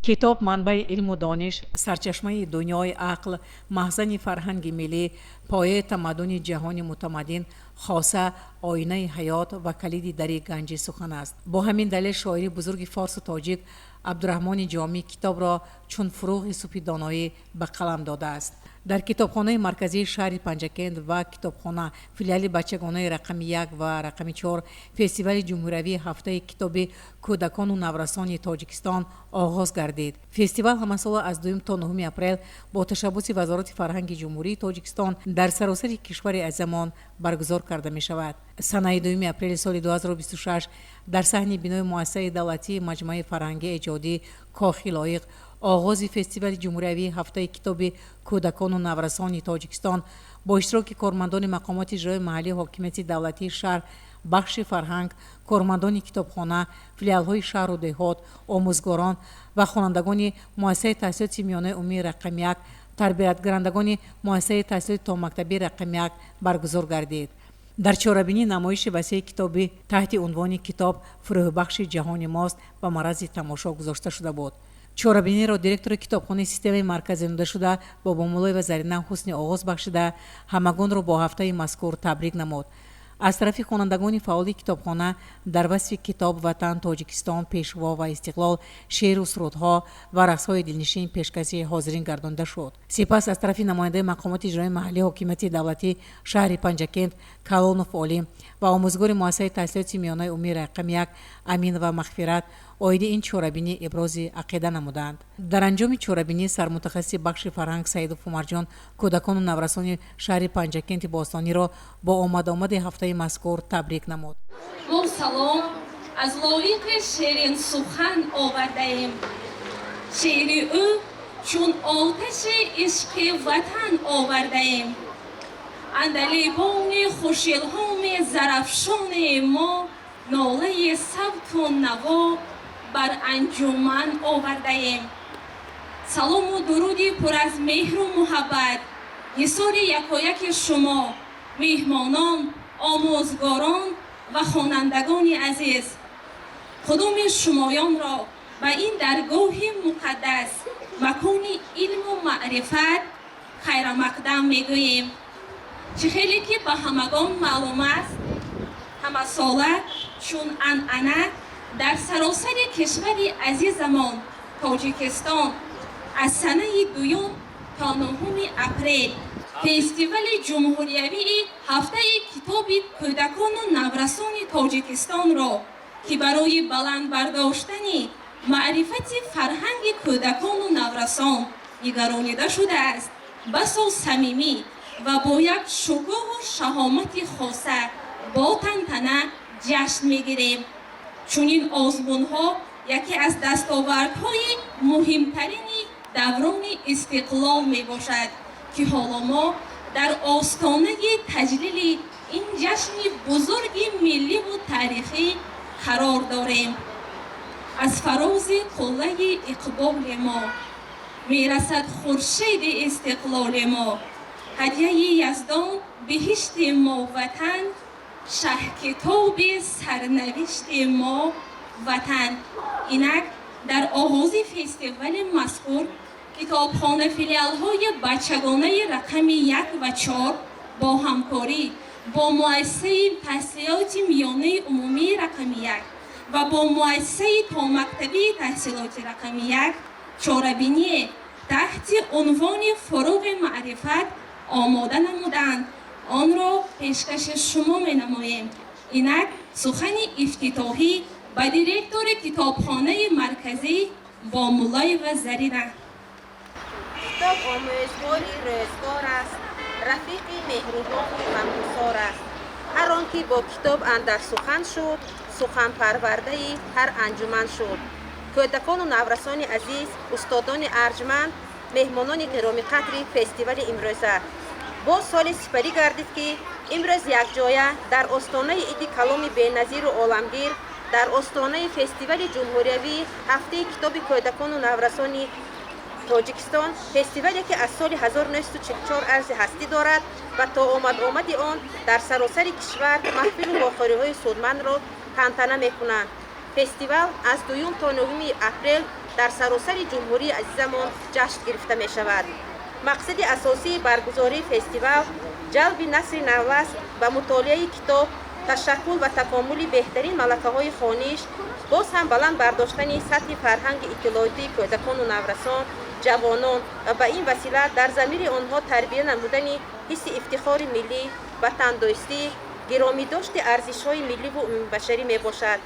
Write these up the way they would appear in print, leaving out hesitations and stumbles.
کتاب منبع علم و دانش، سرچشمه دنیای عقل، مخزن فرهنگ ملی، پایه تمدن جهانی متمدن، خاصه آینه حیات و کلید در گنج سخن است. با همین دلیل شاعری بزرگ فارس و تاجیک عبدالرحمن جامی کتاب را چون فروغ صوفی دانایی به قلم داده است. در کتابخانه مرکزی شهر پنجکند و کتابخانه فیلیال بچگانه رقم 1 و رقم 4 فستیوال جمهوری هفته کتاب کودکان و نورسان تاجیکستان آغاز گردید. فستیوال همسال از 2 تا 9 اپریل با تشبث وزارت فرهنگ جمهوری تاجیکستان در سراسر کشور از زمان برگزار کرده می شود. سنه 2 اپریل سال 2026 در صحن بینای مؤسسه دولتی مجمع فرهنگی ایجادی کاخ لایق آغاز فستیوال جمهوری هفته کتاب کودکان و نورسان تاجیکستان با اشتراک کارمندان مقامات اجرایی محلی حاکمیت دولتی شهر، بخش فرهنگ، کارمندان کتابخانه، فیلیال‌های شهر و دهات، آموزگاران و خوانندگان مؤسسه تحصیلات میانه عمومی رقم 1، تربیتگرندگان مؤسسه تحصیلات تا مکتبی رقم 1 برگزار گردید. در چهاربینی نمایش وسیع کتابی تحت عنوان کتاب فروغبخش جهان ماست و مرز تماشا گذاشته شده بود. چهاربینی را دیرکتور کتابخانه سیستم مرکزی نموده شده بابا مولای و زرینه حسنی آغاز بخشیده همگان را با هفته مذکور تبریک نمود. از طرف خوانندگان فعال کتابخانه در وصف کتاب وطن تاجیکستان پیشوا و استقلال شعر و سرودها و رقص‌های دلنشین پیشکشی حاضرین گردانده شد. سپس از طرف نماینده مقامات اجرایی محلی حاکمیت دولتی شهر پنجکند کلونوف علی و آموزگار مؤسسه تحصیلات میانه عمومی رقم 1 امین و مغفرت عاید این چهاربینی ابراز عقیده نمودند. در انجام چهاربینی سرمتخصص بخش فرهنگ سید عمرجان کودکان و نورسان شهر پنجکند باستانی را با آمد هفته مذکور تبریک نمود. ما سلام از لایق شیرین سخن آورده‌ایم. شعر او چون آتش عشق وطن آورده‌ایم. اندلیبان خوش‌الهام زرافشان ما ناله صوت و نوا بر انجمن آورده‌ایم. سلام و درودی پر از مهر و محبت نثار یکایک شما مهمانان، آموزگاران و خوانندگان عزیز. کدام شمایان را به این درگاه مقدس مکان علم و معرفت خیر مقدم میگوییم. چه خیلی که به همگان معلوم است همه ساله چون عنعنه در سراسر کشور عزیزمان تاجیکستان از سنه 2 تا 9 اپریل فستیوال جمهوری هفته کتاب کودکان و نورسان تاجیکستان را که برای بلند برداشتن معرفت فرهنگ کودکان و نورسان نگرانیده شده است بسا صمیمی و با یک شکوه و شهامت خاصه با تنتنه جشن میگیریم. چون این آزمونها یکی از دستاوردهای مهمترین دوران استقلال می باشد که حالا ما در آستانه تجلیل این جشن بزرگ ملی و تاریخی قرار داریم. از فراز قله اقبال ما میرسد خورشید استقلال ما. هدیه یزدان بهشت ما وطن، شه کتاب سرنوشت ما وطن. اینک در آغاز فستیوال مذکور کتابخانه فیلیال‌های بچگانه رقم 1 و 4 با همکاری با مؤسسه تحصیلات میانه عمومی رقم 1 و با مؤسسه تا مکتبی تحصیلات رقم 1 چهاربینی تحت عنوان فروغ معرفت آماده نمودند. آن را پیشکش شما می نماییم. اینک سخن افتتاحی به دیرکتور کتابخانه مرکزی با مولای و زرینه. کتاب آموزگاری روزگار است، رفیقی مهربان و غمگسار است. هر آنکه با کتاب اندر سخن شد، سخن پرورده هر انجمن شد. کودکان و نورسان عزیز، استادان ارجمند، مهمانان گرامی قدر فستیوال امروزه، با سال سپری گردید که امروز یک جایه در آستانه عید کلام بی‌نظیر و عالمگیر در آستانه فستیوال جمهوری هفته کتاب کودکان و نورسان تاجیکستان، فستیوالی که از سال 1944 عرض هستی دارد و تا آمد آن در سراسر کشور محفل و باخوری‌های سودمند را تنتنه می‌کنند. فستیوال از 2 تا 9 اپریل در سراسر جمهوری عزیزمان جشن گرفته می شود. مقصد اساسی برگزاری فستیوال جلب نسل نو است به مطالعه کتاب، تشکل و تکامل بهترین ملکه‌های خوانش، باز هم بلند برداشتن سطح فرهنگ اطلاعاتی کودکان و نورسان، جوانان و به این وسیله در ضمیر آنها تربیت نمودن حس افتخار ملی، وطندوستی، گرامی داشت ارزش‌های ملی و عمومی بشری می باشد.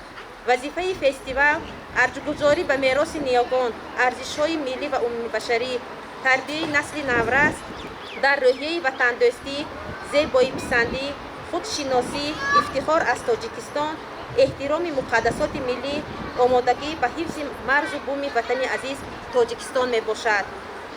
وظیفه فستیوال ارزش‌گذاری به میراث نیاگان، ارزش‌های ملی و عمومی بشری، تربیت نسل نورس در روحیه وطندوستی، زیبایی پسندی، خودشناسی، افتخار از تاجیکستان، احترام مقدسات ملی، آمادگی به حفظ مرز و بوم وطن عزیز تاجیکستان می باشد.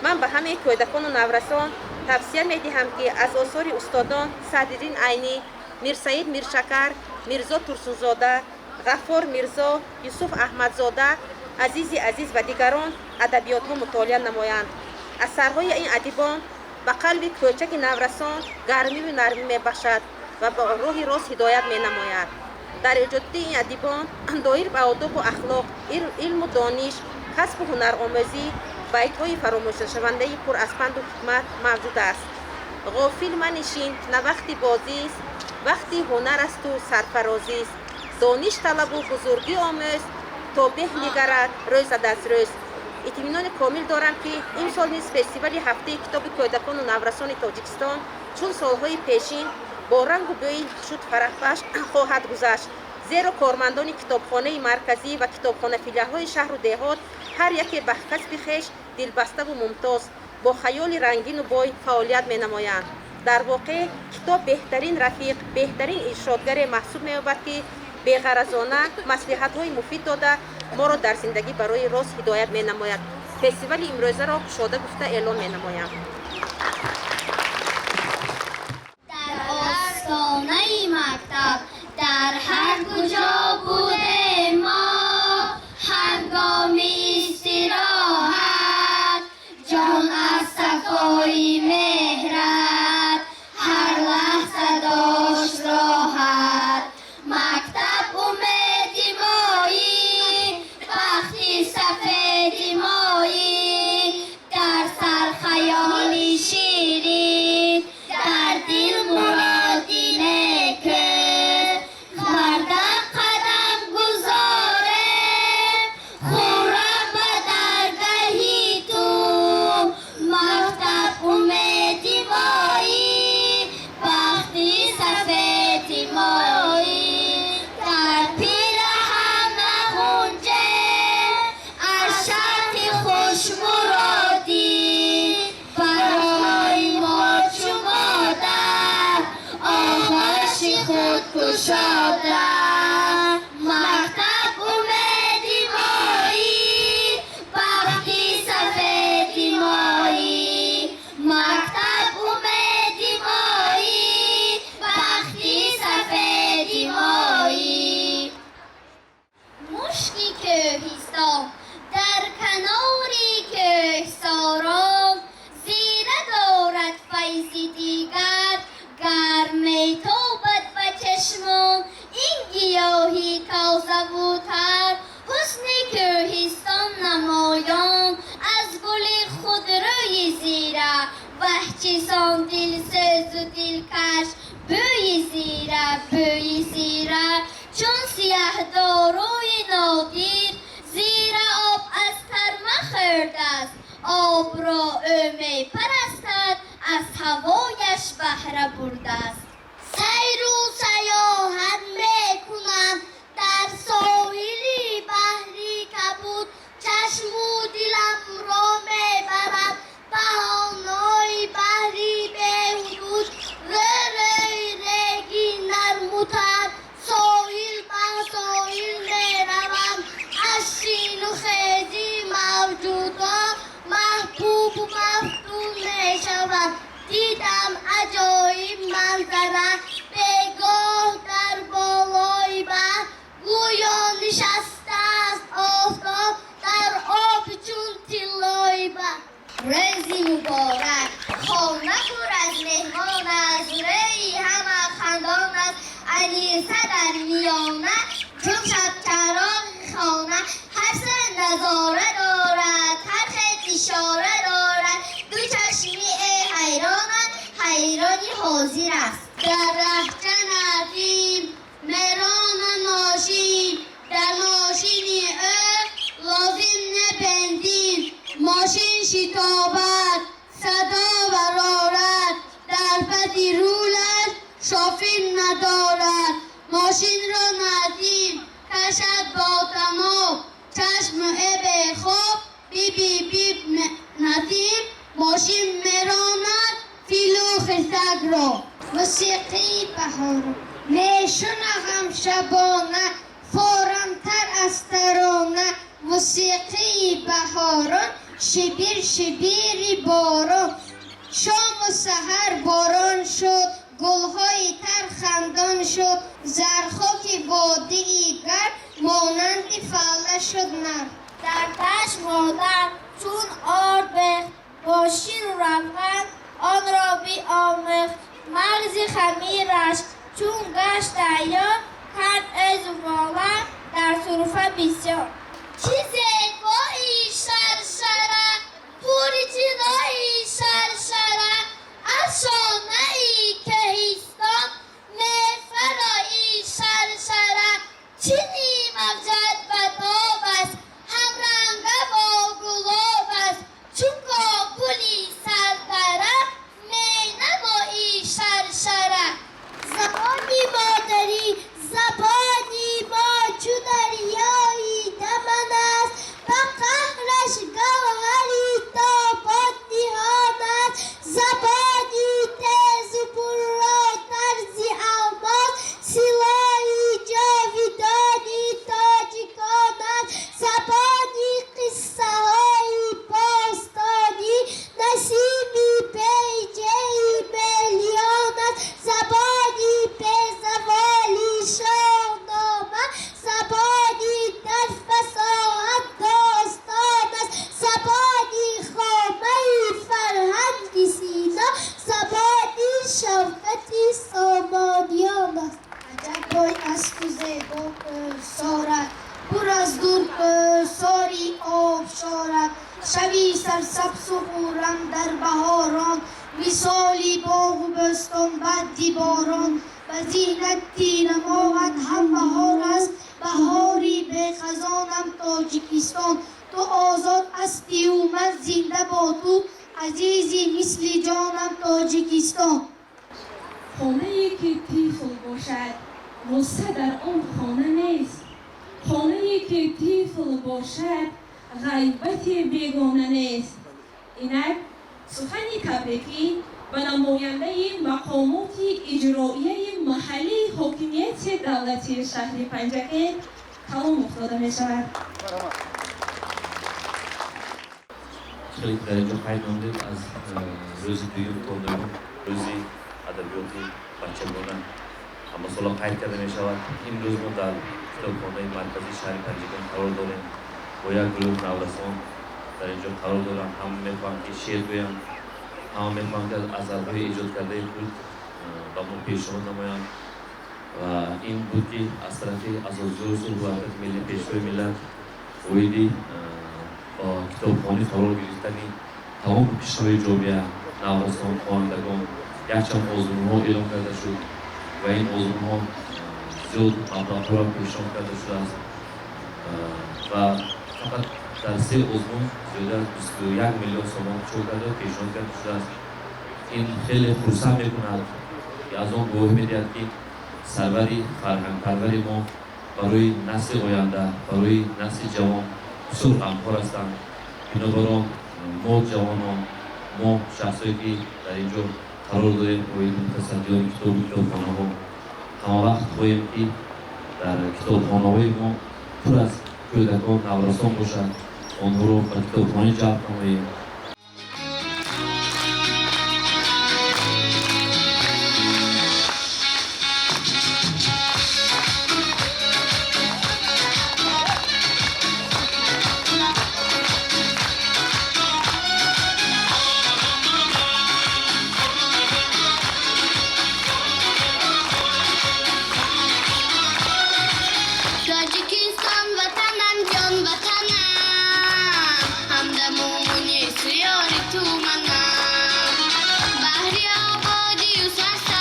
من به همه کودکان و نورسان توصیه می دهم که از آثار استادان صدرالدین عینی، میرسعید میرشکر، میرزا ترسونزاده، غفار میرزا، یوسف احمدزاده، عزیز و دیگران ادبیات ها مطالعه نمایند. اثرهای این ادیبان به قلب کوچک نورسان گرمی و نرمی می بخشد و به راه راست هدایت می نماید. در وجود این ادیبان دایر به آداب و اخلاق، علم و دانش، کسب و هنرآموزی، بیت‌های فراموش شونده پر از پند و حکمت موجود است. غافل منشین نه وقتی بازی است، وقتی هنر است و سرفرازی است. دانش طلب و بزرگی آموز تا به نگرد روز دست روز. اطمینان کامل دارم که این سال نیز فستیوال هفته کتاب کودکان و نورسان تاجیکستان چون سالهای پیشین با رنگ و بوی شد فرح‌بخش خواهد گذشت، زیرا کارمندان کتابخانه مرکزی و کتابخانه فیلیال‌های شهر و دهات هر یک به کسب خویش دلبسته و ممتاز با خیال رنگین و بای فعالیت می‌نمایند. در واقع کتاب بهترین رفیق، بهترین ارشادگر محسوب می‌یابد که بی‌غرضانه مصلحت‌های مفید داده ما را در زندگی برای راست هدایت می‌نماید. فستیوال امروزه را شاده گفته اعلام می‌نمایم. آستانه مکتب در هر کجا بوده ما، هنگام استراحت جان از صفای مهرت هر لحظه داشت راحت. مکتب امید مایی، وقتی سفید مایی، در سر خیالی شیرین، در دل مرادی نکرد. قدم قدم گذاره خورم به درگاهی تو، مکتب امیدی مایی، وقتی سفید مایی، در پیرهن نغنجه از شرط خوش مرادی، برای ما چو مادر آغوش خود گشاده. مکتب امیدی مایی، وقتی سفیدی مایی، مکتب امیدی مایی، وقتی سفیدی مایی. مشکی کوهستان در کناری کوهساران، زیره دارد فیضی دیگر گرمی تابد به چشمان. این گیاهی تازه و تر، حسن کوهستان نمایان، از گل خودروی زیره وحچیسان دلسوز و دلکش. بوی زیره چون سیه داروی نادیر، زیر آب از ترمه خورده است، آب را او می پرستد، از هوایش بهره برده است. سیر و سیاحت می کنم در ساحلی بحری کبود، چشم و دلم را می برد بهانه‌ی بحری بیهود. ریگی نرم و تر ساحل به ساحل می روم، از شین و خیزی موجودات محبوب و مفتون می شود. دیدم عجایب منظره بگاه در بالای بحر، گویا نشسته است آفتاب در آب چون طلای بحر. روزی مبارک خانه پر از مهمان است، ری همه خندان است، انیسه در میانه چون شب چراغ خانه. هر سه نظاره دارد حاضر است. در رهچه ندیم مهران ماشین، در ماشین لازم نبندیم. ماشین شتابد صدا برارد، در بدی رولش شافین ندارد. ماشین را ندیم کشد با تناب، چشم اب خواب بی بی بی ندیم. ماشین میراند فیلو خسک را. موسیقی بهار میشنوم شبانه، فورمتر از ترانه. موسیقی بهاران شبیر شبیری باران. شام و سحر باران شد، گلهای تر خندان شد. زرخاک وادی گرد مانند فله شد نر. در دشت مادر چون آرد بخت، با شیر و روغن آن را بیاموخت. مغز خمیرش چون گشت عیار، کرد از واله در سرفه بسیار. چه زیبایی شرشره، پوری جلایی شرشره. افسانه ای که ایستان میفرایی شرشره. چنین موجد بدآب است، همرنگه با گلاب است. چون کاکلی سردره می نمایی شرشره. زبانی مادری زبانی ما چو دریایی دمن است. به قهرش گوهری تابان نهان است. زبانی تیز و پرراتر ز الماس، سلاحی جاودانی تاجیکان است. زبانی قصه های باستانی، نسیمی پیجه میلیان است. زبانی به زوالی شاهنامه، زبانی در فصاحت داستان است. زبانی خامه فرهنگ سینا، زبانی شوکتی سامانیان است. عجب بای است و زیبا سارد، پر از دور ساری آب شارد. شبی سرسبز و خورم در بهاران، مثالی باغ و بستان بعد باران. و زینتی نماوند هم بهار است، بهاری به خزانم تاجیکستان. تو آزاد هستی و من زنده با تو، عزیزی مثل جانم تاجیکستان. خانه‌ای که طفل باشد غصه در آن خانه نیست. خانه‌ای که طفل باشد غیبت بیگانه نیست. اینک سخن تبریکی به نماینده مقامات اجرایی محلی حاکمیت دولتی شهر پنجگین تمام افتاده می شود. خیلی در اینجا خیلی نامدید از روز دویم تاندرون، روزی ادبیات بچه بودن اما سالا قید کرده می شود. این روز ما در کتابخانه مرکزی شهر پنجگین قرار داریم با یک گروه نورسان در اینجا قرار دارم. همه میخواهم که شعر گویم، همه میخواهم که اثرهای ایجاد کرده بود با ما پیشنهاد نمایند و این بود که از طرف اساس‌جوز و حرکت ملی پیشروی ملت اویدی با کتابخانه قرار گرفتنی تمام پیشروی جامعه نورسان خوانندگان یکچند آزمون‌ها اعلام کرده شد و این آزمون‌ها زیاد مبلغ‌ها را پیشنهاد کرده شده است و فقط در 3 آزمون زیاده از 21 میلیون سوم چوب کرده پیشنهاد کرده شده است. این خیلی خرسند می‌کند که از آن گواهی می‌دهد که سروری فرهنگ پروری ما برای نسل آینده، برای نسل جوان بسیار غمخوار هستند. بنابراین ما جوانان، ما شخصایی که در اینجا قرار داریم و این متصدیان کتابخانه‌ها همه وقت خواهیم که در کتابخانه‌های ما پر از کودکان نورسان باشد، آنها را به کتابخانه جلب نماییم. تاجیکستان وطنم جان وطنم، همدمون یه سیاری تو منم. بحری آبادی و سرسبزی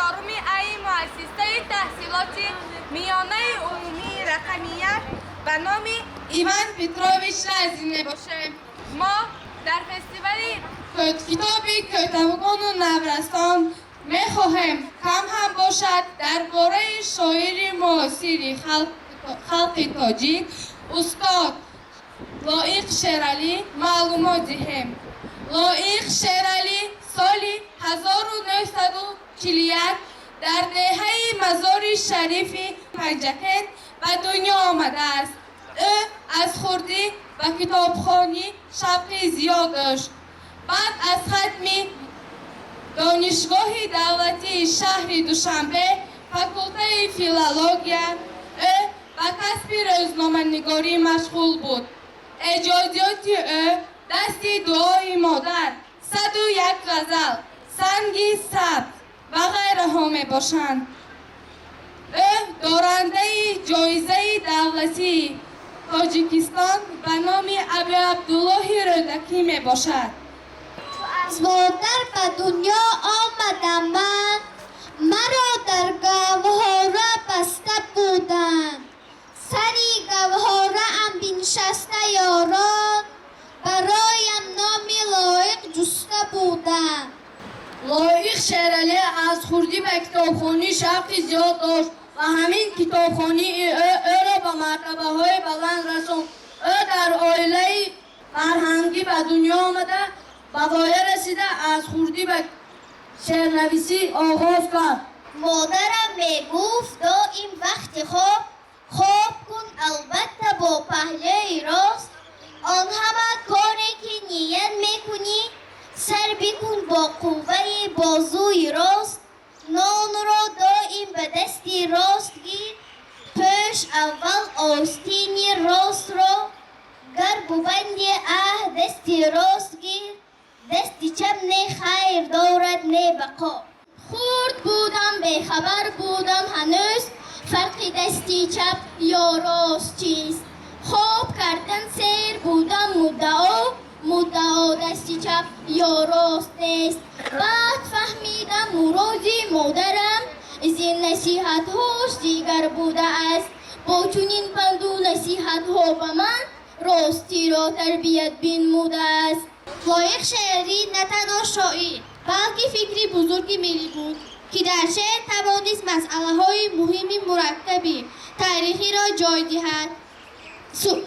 چهارمی ای مؤسسه تحصیلات میانه عمومی رقمیت به نام ایوان پتروویچ لازم باشه. ما در فستیوال کتاب کتابخوان و نورستان میخواهیم کم هم باشد درباره شاعر معاصر خلق تاجیک استاد لایق شیرعلی معلومات دهیم. لایق شیرعلی سال 1941 در دهه مزار شریف پنجکن به دنیا آمده است. او از خردی و کتابخوانی شوق زیاد داشت. بعد از ختم دانشگاه دولتی شهر دوشنبه فاکولته فیلولوژیا او به کسب روزنامه‌نگاری مشغول بود. ایجادیات او دستی دعای مادر، 101 غزل، سنگی سبز و غیره ها می باشند. او دارنده جایزه دولتی تاجیکستان به نام ابی عبدالله رودکی می باشد. از مادر به دنیا آمدم من، مرا در گوهره بسته بودند. سری گوهره ام بنشسته یاران، برایم نامی لایق جسته بودند. لایق شیرعلی از خردی به کتابخوانی شوق زیاد داشت و همین کتابخوانی او را به مرتبه های بلند رساند. او در عائله فرهنگی به دنیا آمده به پایه رسیده از خردی به شعرنویسی آغاز کرد. مادرم میگفت دائم وقت خواب کن، البته با پهلوی راست. آن همه کاری که نیت میکنی سر بکن با قوه بازوی راست. نان را دائم به دستی راست گیر، پیش اول آستین راست را گر ببندی دستی راست گیر. دستی چپ نه خیر دارد نه بقا. خورد بودم بیخبر بودم هنوز، فرق دستی چپ یا راست چیست. خواب کردن سیر بودم مدعا دستی چپ یا راست نیست. بعد فهمیدم مرادی مادرم از این نصیحت هاش دیگر بوده است. با چنین پند و نصیحت ها به من راستی را تربیت بنموده است. لایق شیرعلی نه تنها شاعر بلکه فکری بزرگی ملی بود که در شعر توانست مسئله های مهم مرکبی تاریخی را جای دهد.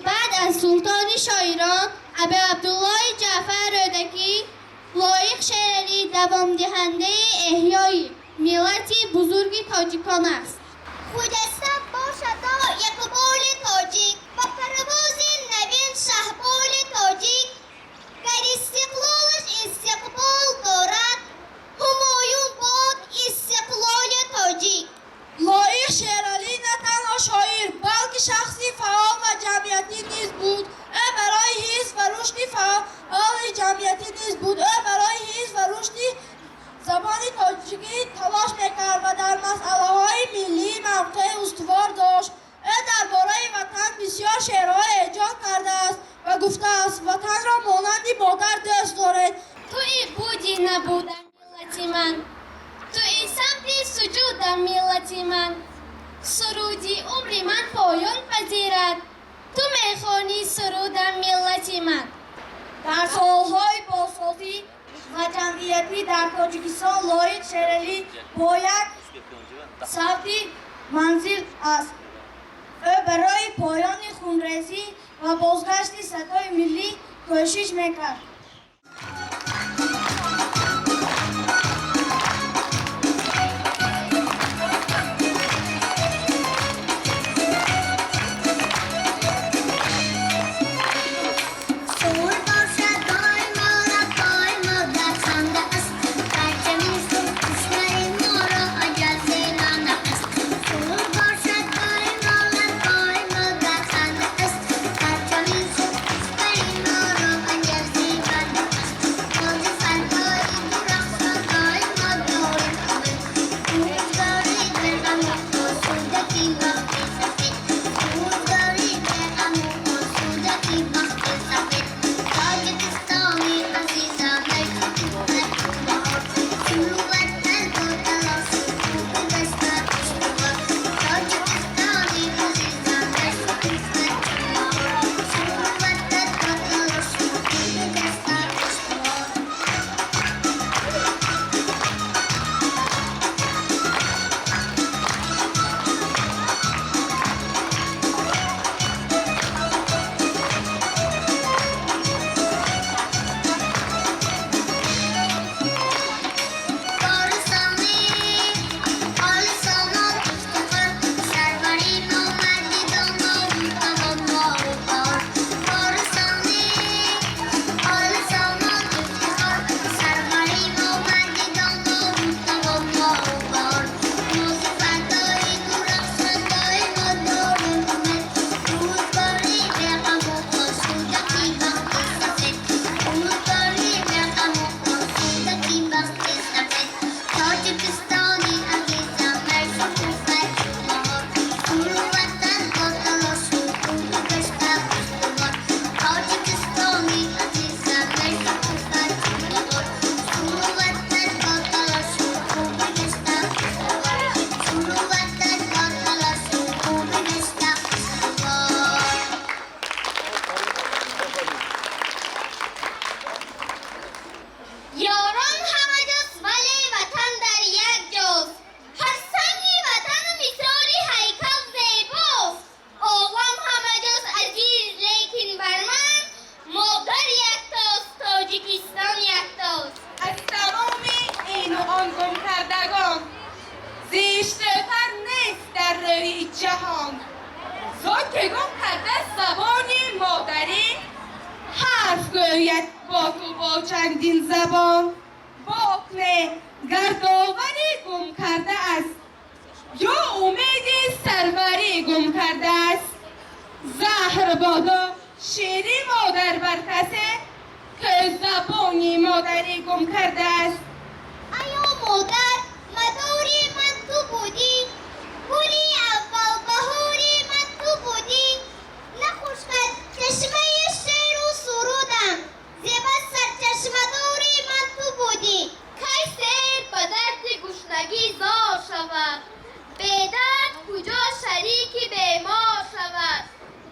بعد از سلطان شاعران ابی عبدالله جعفر رودکی، لایق شیرعلی دوام دهنده احیای ملت بزرگ تاجیکان است. خجسته باشد اقبال تاجیک و پرواز نوین شهبال تاجیک. گر استقلالش استقبال دارد همایون باد استقلال تاجیک. لایق شیرعلی نه تنها شاعر بلکه شخصی فعال و جمعیتی نیز بود. او برای حفظ و رشد فعال جمعیتی نیز بود. او برای حفظ و رشد زبان تاجیکی تلاش میکرد و در مسئله های ملی موقع استوار داشت. او درباره وطن بسیار شعرهای ایجاد کرده است و گفته است وطن را مانند مادر دوست دارد. توی بودی نبودن ملت من، توی سمت سجودم ملت من. سرودی عمر من پایان پذیرد، تو میخوانی سرودم ملت من. در سالهای بازسازی و جمعیتی در تاجیکستان لایق شیرعلی با یک صوتی منزل است. او برای پایان خونریزی و بازگشت صدای ملی کوشش میکرد. Thank you. با چندین زبان باطن گردآوری گم کرده است یا امید سروری گم کرده است. زهر بادا شیری مادر بر کسی که زبانی مادری گم کرده است. ایا مادر مداری من تو بودی، گلی اول بهاری من تو بودی. نخوشقد چشمه شعر و سرودم، زیبا سرچشمه‌داری من تو بودی. کی سیر به درد گشنگی زار شود، به درد کجا شریک بیمار شود.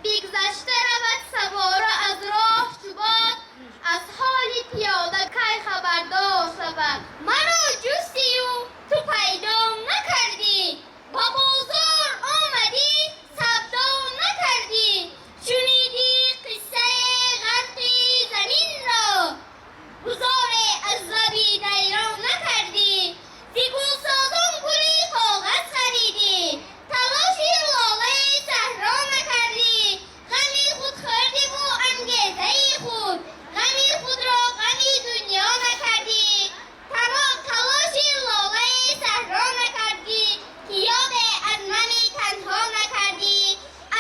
بگذشته رود سواره از راه چوباد، از حال پیاده کی خبردار شود. منو جستی و تو پیدا نکردی، با بازار آمدی سودا نکردی. شنیدی قصه غرقی زمین را، گزار از لبی دیران نکردی. دیگو سازان گلی کاغذ خریدی، تلاشی لاله صحرا نکردی. غمی خود خوردی و انگیزه خود، غمی خود را غمی دنیا نکردی. تلاشی لاله صحرا نکردی، که یاد از منی تنها نکردی.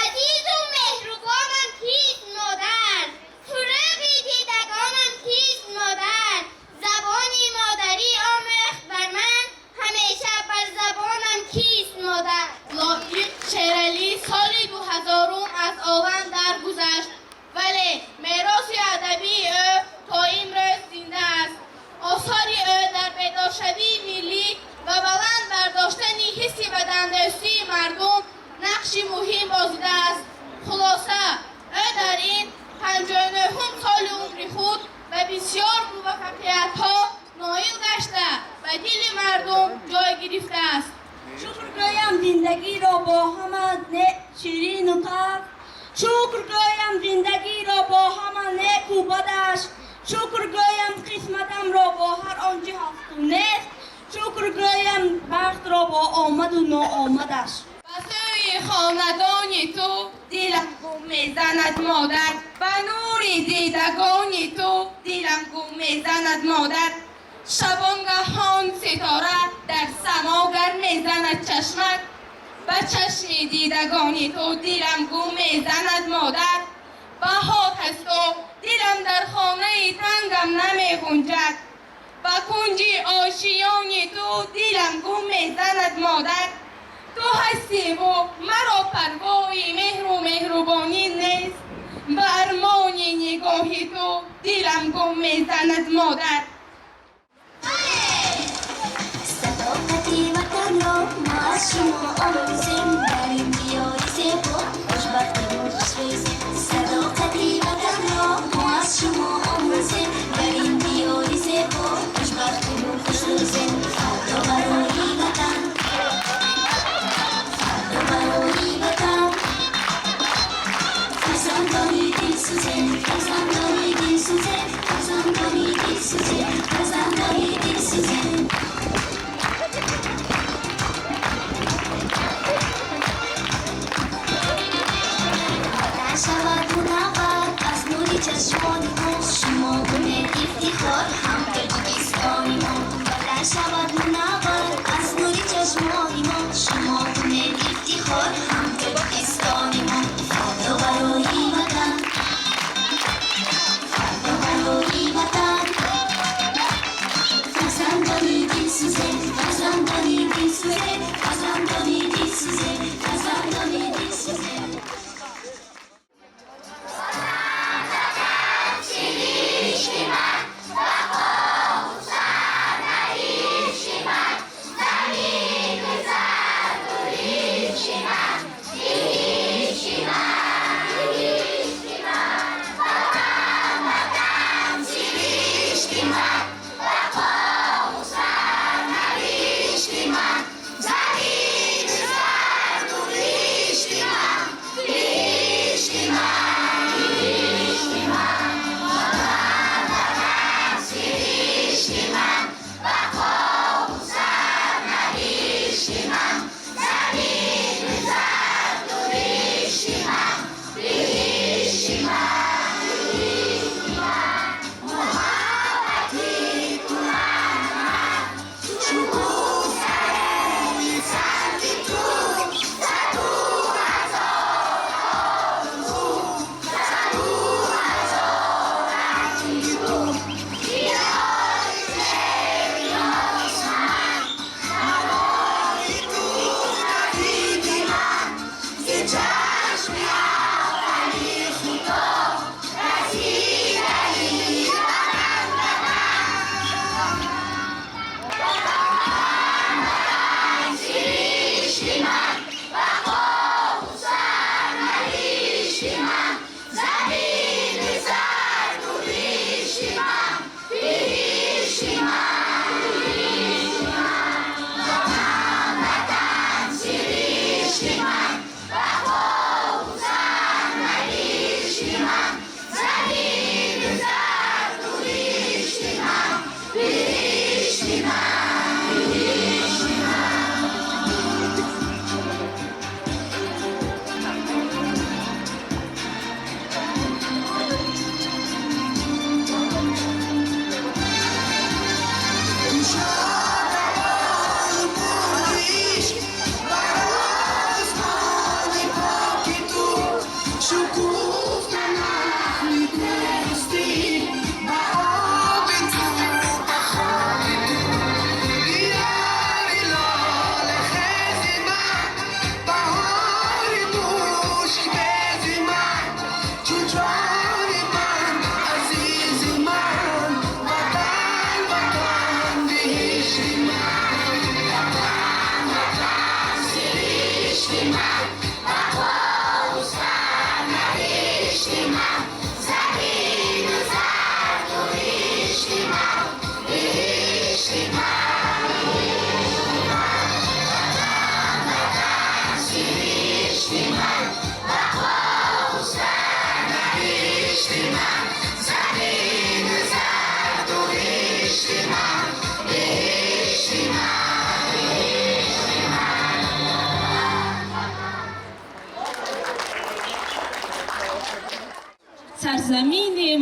عزیز و مهربانم کیست مادر، فراغی دیدگانم کیست مادر. زبانی مادری آموخت بر من، همیشه بر زبانم کیست مادر. لایق شیرالی سال 2000 از آون درگذشت، ولی میراث ادبی او تا امروز زنده است. آثار او در بیدارشوی ملی و بلند برداشتن حس وطندوستی مردم نقشی مهم بازیده است. خلاصه او در این 59 سال عمر خود و بسیار موفقیت‌ها نایل گشته و دل مردم جای گرفته است. شکر گویم زندگی را با همه شیرین و تلخ، شکر گویم زندگی را با همه نیک و بدش، شکر گویم قسمتم را با هر آنچه هست و نیست، شکر گویم بخت را با آمد و ناآمدش. بسوی خاندان تو دلم گم میزند مادر، و نور دیدگان تو دلم گم میزند مادر. شبانگهان ستاره در سما گر میزند چشمک، و چشم دیدگان تو دلم گم میزند مادر. بهات هست و دلم در خانه تنگم نمی گنجد، و کنج آشیان تو دلم گم میزند مادر. تو هستی و مرا پروای مهر و مهربانی نیست، به ارمان نگاهی تو دلم گم میزند مادر. صداقتی وطن را ما از شما آموزیم، در این دیار زیبا خوشبختی و خوشریزیم. صداقتی وطن را ما از شما آموزیم، در این دیار زیبا خوشبختی و خوشریزیم. فردا برای وطن، فردا برای وطن، فرزندانی دلسوزیم، فرزندانی دلسوزیم، فرزندانی دلسوزیم، فرزندانی دلسوزیم. شود منور از نوری چشمانی ما، شما گونه افتخار هم تاجیکستانی ما. بدن شود منور از نوری چشمانی ما، شما گونه افتخار هم تاجیکستانی ما. فردا برای وطن، فردا برای وطن،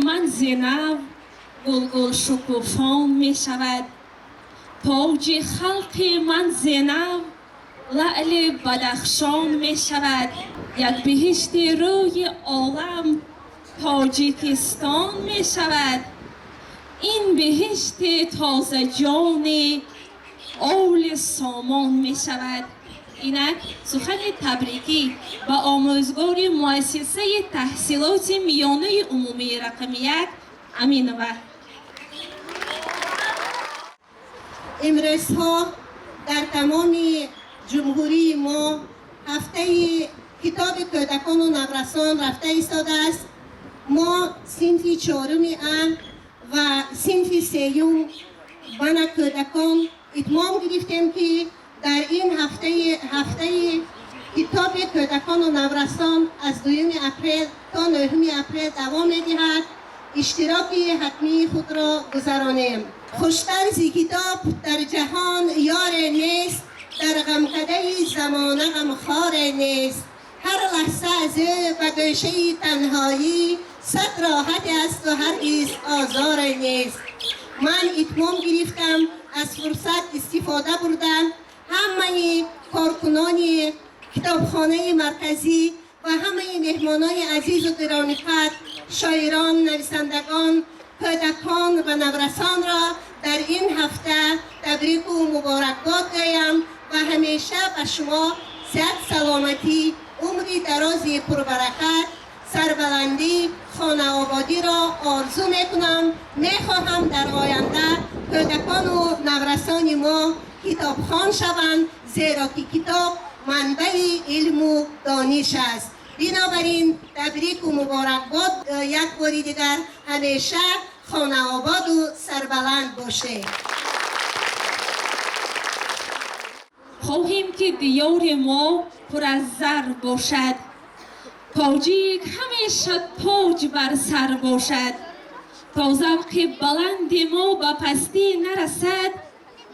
من زینب گلگل شکوفان می شود. تاج خلق من زینب لعل بدخشان می شود. یک بهشت روی عالم تاجیکستان می شود. این بهشت تازه جان آل سامان می شود. اینک سخن تبریکی و آموزگار مؤسسه تحصیلات میانه عمومی رقم 1 امین‌آور. امروزها در تمام جمهوری ما هفته کتاب کودکان و نورسان رفته ایستاده است. ما صنف 4 ام و صنف 3 بنا کودکان اتمام گرفتیم که در این هفته کتاب کودکان و نورسان از 2 اپریل تا 9 اپریل دوام می‌دهد. اشتراکی حتمی خود را گذرانیم. خوشتر زی کتاب در جهان یار نیست، در غمکده زمانه غمخوار نیست. هر لحظه از و گوشه تنهایی صد راحت است و هرگز آزار نیست. من اتمام گرفتم، از فرصت استفاده بردم. همه کارکنان کتابخانه مرکزی و همه مهمانان عزیز و گرامی‌قدر، شاعران، نویسندگان، کودکان و نورسان را در این هفته تبریک و مبارکباد گویم و همیشه به شما صحت، سلامتی، عمری درازی پربرکت، سربلندی، خانه آبادی را آرزو میکنم. میخواهم در آینده کودکان و نورسان ما کتابخوان شوند، زیرا که کتاب منبع علم و دانش است. بنابراین تبریک و مبارکباد یک بار دیگر، همیشه خانه آباد و سربلند باشه. خواهیم که دیار ما پر از زر باشد، تاجیک همیشه تاج بر سر باشد. تا ذوق بلند ما به پستی نرسد،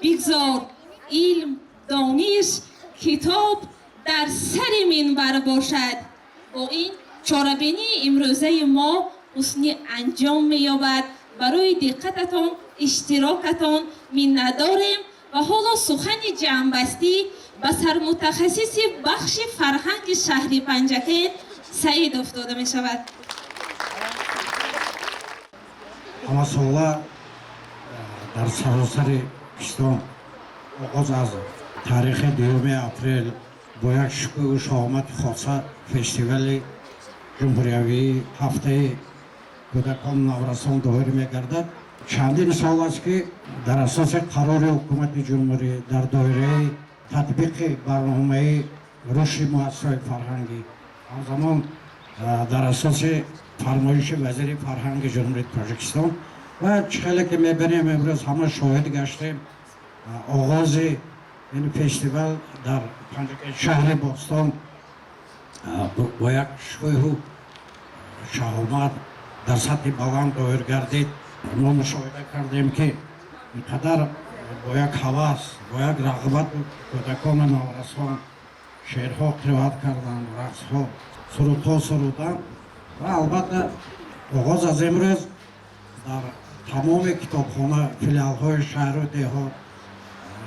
بگذار علم، دانش، کتاب در سر منبر باشد. با این چاره‌بینی امروزه ما حسن انجام می‌یابد. برای دقتتان، اشتراکتان منت داریم و حالا سخن جمع‌بستی به سرمتخصص بخش فرهنگ شهری پنجکین سعید افتاده می شود. همه در سراسر پاکستان آغاز از تاریخ 2 اپریل با یک شکوه و شهامت خاصه فستیوال جمهوریوی هفته کودکان نورسان دایر می‌گردد. چندین سال است که در اساس قرار حکومت جمهوری در دایره تطبیق برنامه رشد مؤسسات فرهنگی همزمان در اساس فرمایش وزیر فرهنگ جمهوری تاجیکستان و چخیلی که می‌بینیم امروز همه شاهد گشتیم آغاز این فستیوال در شهر باستان با یک شکوه و شهامت در سطح بلند دایر گردید. ما مشاهده کردیم که اینقدر با یک هوس، با یک رغبت کودکان نورسان شعرها قرائت کردند، رقصها، سرودها سرودند و البته آغاز از امروز در تمام کتابخانه فیلیال‌های شهر و دهات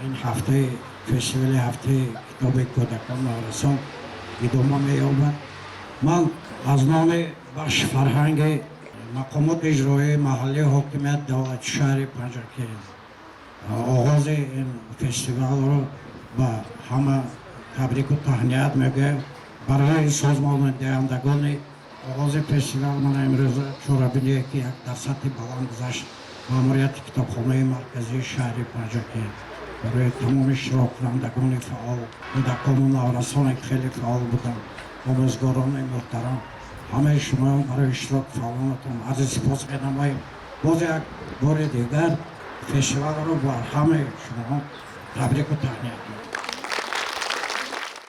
این هفته فستیوال هفته کتاب کودکان نورسان ادامه می‌یابد. من از نام بخش فرهنگ مقامات اجرایی محلی حاکمیت دولت شهر پنجکین آغاز این فستیوال رو به همه تبریک و تهنیت میگم. برای سازمان دهندگان آغاز فستیوال من امروز چاره‌بینی که یک در سطح بلند گذشت ماموریت کتابخانه مرکزی شهر پنجکین برای تمام اشتراک کنندگان فعال، کودکان و نورسان خیلی فعال بودند، آموزگاران محترم، همه شما برای اشتراک فعالانتان عرض سپاس می‌نمایم. باز یک بار دیگر فستیوال رو بر همه شما تبریک و تهنیت می‌کنم.